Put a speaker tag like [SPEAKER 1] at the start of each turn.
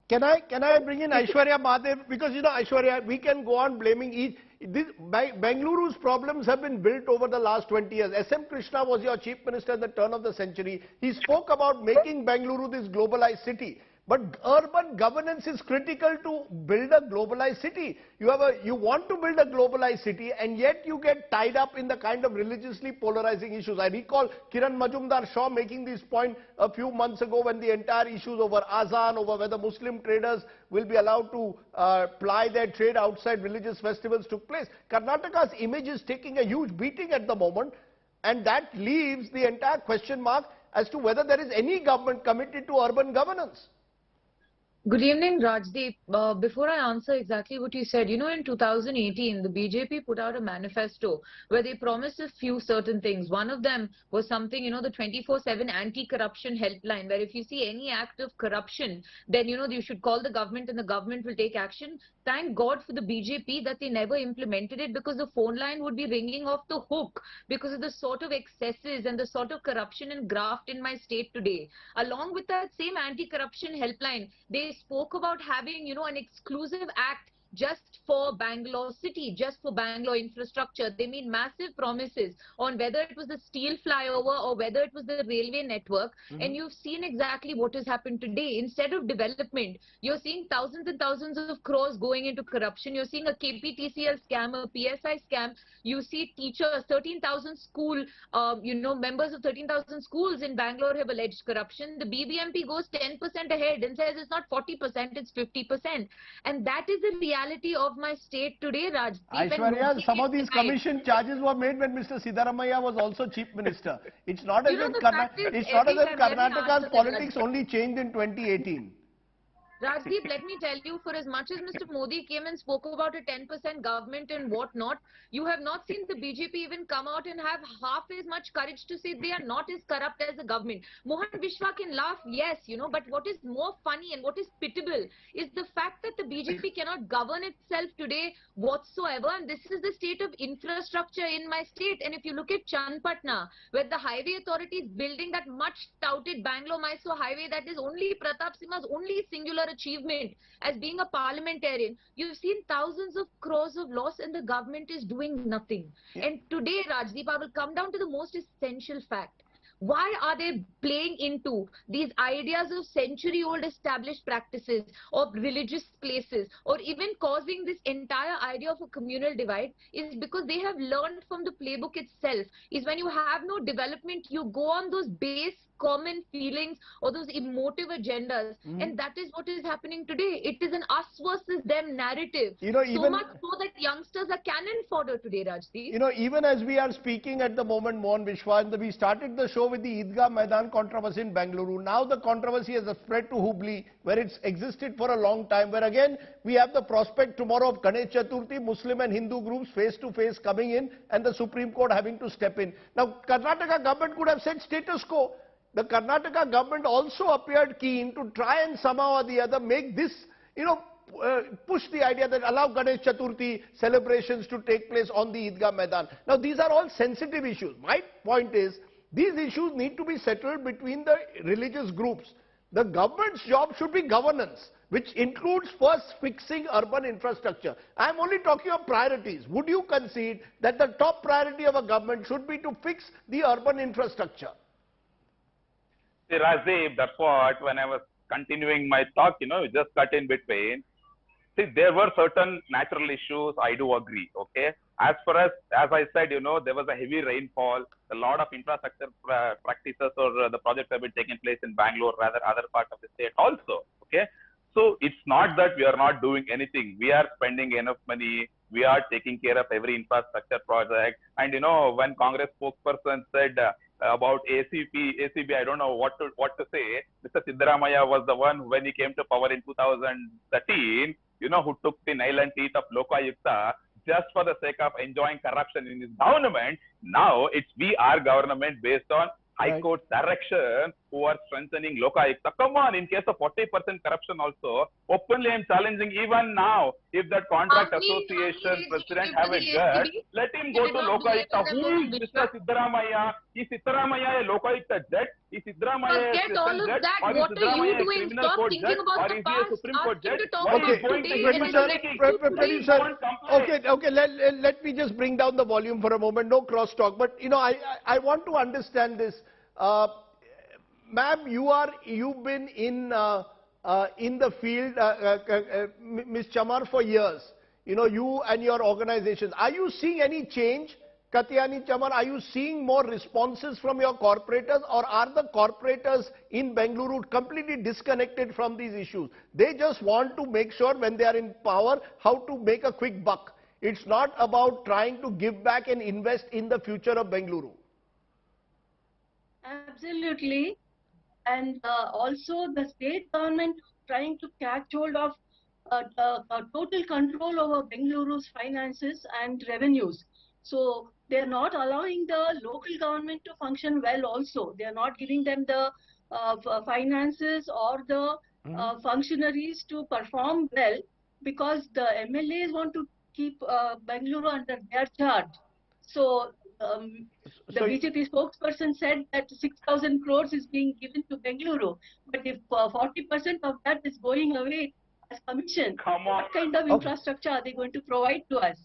[SPEAKER 1] Can I bring in Aishwarya Mahadev? Because, you know, Aishwarya, we can go on blaming each. Bengaluru's problems have been built over the last 20 years. S.M. Krishna was your chief minister at the turn of the century. He spoke about making Bengaluru this globalized city. But urban governance is critical to build a globalized city. You want to build a globalized city, and yet you get tied up in the kind of religiously polarizing issues. I recall Kiran Majumdar-Shaw making this point a few months ago when the entire issues over Azan, over whether Muslim traders will be allowed to ply their trade outside religious festivals took place. Karnataka's image is taking a huge beating at the moment, and that leaves the entire question mark as to whether there is any government committed to urban governance.
[SPEAKER 2] Good evening, Rajdeep. Before I answer exactly what you said, you know, in 2018, the BJP put out a manifesto where they promised a few certain things. One of them was something, you know, the 24/7 anti-corruption helpline, where if you see any act of corruption, then, you know, you should call the government and the government will take action. Thank God for the BJP that they never implemented it, because the phone line would be ringing off the hook because of the sort of excesses and the sort of corruption and graft in my state today. Along with that same anti-corruption helpline, they spoke about having, you know, an exclusive act just for Bangalore city, just for Bangalore infrastructure. They made massive promises on whether it was the steel flyover or whether it was the railway network. And you've seen exactly what has happened today. Instead of development, you're seeing thousands and thousands of crores going into corruption. You're seeing a KPTCL scam, a PSI scam. You see teachers, 13,000 school, you know, members of 13,000 schools in Bangalore have alleged corruption. The BBMP goes 10% ahead and says it's not 40%, it's 50%. And that is the reality of my state today, Rajdeep.
[SPEAKER 1] Aishwarya, some of these commission charges were made when Mr. Siddaramaiah was also chief minister. It's not as if Karnataka's politics only changed in 2018.
[SPEAKER 2] Rajdeep, let me tell you, for as much as Mr. Modi came and spoke about a 10% government and whatnot, you have not seen the BJP even come out and have half as much courage to say they are not as corrupt as the government. Mohan Vishwa can laugh, yes, you know, but what is more funny and what is pitiable is the fact that the BJP cannot govern itself today whatsoever, and this is the state of infrastructure in my state. And if you look at Chanpatna, where the highway authority is building that much touted Bangalore-Mysore highway, that is only Pratap Singha's only singular achievement as being a parliamentarian. You've seen thousands of crores of loss and the government is doing nothing. And today, Rajdeep, I will come down to the most essential fact. Why are they playing into these ideas of century-old established practices of religious places, or even causing this entire idea of a communal divide? Is because they have learned from the playbook itself. Is when you have no development, you go on those base common feelings or those emotive agendas, and that is what is happening today. It is an us versus them narrative.
[SPEAKER 1] You know,
[SPEAKER 2] so much so that youngsters are cannon fodder today, Rajdeep.
[SPEAKER 1] You know, even as we are speaking at the moment, Mohan Vishwa, and we started the show with the Idgah Maidan controversy in Bengaluru. Now the controversy has spread to Hubli, where it's existed for a long time, where again we have the prospect tomorrow of Ganesh Chaturthi, Muslim and Hindu groups face to face coming in, and the Supreme Court having to step in. Now, Karnataka government could have said status quo. The Karnataka government also appeared keen to try and somehow or the other make this, you know, push the idea that allow Ganesh Chaturthi celebrations to take place on the Idgah Maidan. Now, these are all sensitive issues. My point is, these issues need to be settled between the religious groups. The government's job should be governance, which includes first fixing urban infrastructure. I am only talking of priorities. Would you concede that the top priority of a government should be to fix the urban infrastructure?
[SPEAKER 3] See, Rajdeep, that's what, when I was continuing my talk, you know, just cut in between. See, there were certain natural issues, I do agree, okay? As far as I said, you know, there was a heavy rainfall, a lot of infrastructure practices or the projects have been taking place in Bangalore, rather other parts of the state also, okay? So, it's not that we are not doing anything. We are spending enough money. We are taking care of every infrastructure project. And, you know, when Congress spokesperson said, about ACP, I don't know what to say. Mr. Siddaramaiah was the one, when he came to power in 2013, you know, who took the nail and teeth of Lokayukta just for the sake of enjoying corruption in his government. Now it's our government based on High Court direction who are strengthening Lokayukta. Come on, in case of 40% corruption also, openly I'm challenging even now, if that contract association president have a gut, let him go to Lokayukta. Who is Mr. Siddaramaiah? Is Siddaramaiah a Lokayukta jet? Is Siddaramaiah a
[SPEAKER 2] Forget all
[SPEAKER 3] special
[SPEAKER 2] of
[SPEAKER 3] jet?
[SPEAKER 2] that.
[SPEAKER 3] Or is
[SPEAKER 2] What are you
[SPEAKER 3] Siddaramaiah a
[SPEAKER 2] doing?
[SPEAKER 3] criminal
[SPEAKER 2] Stop
[SPEAKER 3] court
[SPEAKER 2] thinking
[SPEAKER 3] jet?
[SPEAKER 2] about
[SPEAKER 3] Or
[SPEAKER 2] the
[SPEAKER 3] is he a
[SPEAKER 2] past.
[SPEAKER 3] Supreme
[SPEAKER 2] Ask
[SPEAKER 3] Court
[SPEAKER 2] him
[SPEAKER 3] jet?
[SPEAKER 2] to talk
[SPEAKER 3] Why
[SPEAKER 2] about
[SPEAKER 3] is going to
[SPEAKER 2] today
[SPEAKER 3] get
[SPEAKER 2] and
[SPEAKER 3] into
[SPEAKER 2] the
[SPEAKER 3] making?
[SPEAKER 1] Producer, okay, let me just bring down the volume for a moment. No cross talk, but I want to understand this. Ma'am, you've been in the field, Ms. Chamar, for years. You and your organization. Are you seeing any change, Katyani Chamar? Are you seeing more responses from your corporators, or are the corporators in Bengaluru completely disconnected from these issues? They just want to make sure when they are in power how to make a quick buck. It's not about trying to give back and invest in the future of Bengaluru.
[SPEAKER 4] Absolutely. And also the state government trying to catch hold of total control over Bengaluru's finances and revenues. So they are not allowing the local government to function well also. They are not giving them the finances or the functionaries to perform well, because the MLAs want to keep Bengaluru under their charge. So the BJP spokesperson said that 6,000 crores is being given to Bengaluru. But if 40% of that is going away as commission, what kind of infrastructure are they going to provide to us?